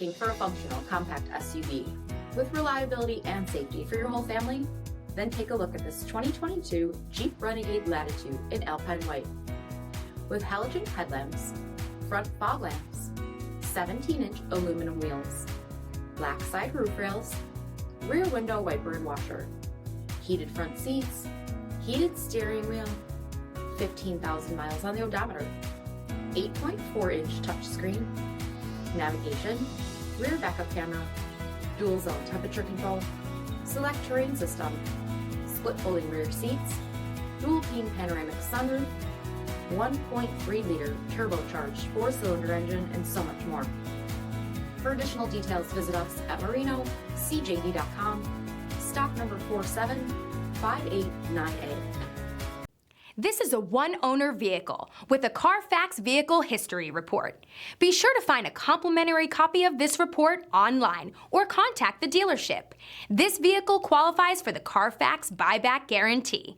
Looking for a functional compact SUV with reliability and safety for your whole family? Then take a look at this 2022 Jeep Renegade Latitude in Alpine White. With halogen headlamps, front fog lamps, 17-inch aluminum wheels, black side roof rails, rear window wiper and washer, heated front seats, heated steering wheel, 15,000 miles on the odometer, 8.4-inch touchscreen, navigation, rear backup camera, dual zone temperature control, SELEC-TERRAIN system, split folding rear seats, dual-pane panoramic sunroof, 1.3-liter turbocharged 4-cylinder engine, and so much more. For additional details, visit us at MarinoCJD.com, stock number 47589A. This is a one-owner vehicle with a CARFAX Vehicle History Report. Be sure to find a complimentary copy of this report online or contact the dealership. This vehicle qualifies for the CARFAX Buyback Guarantee.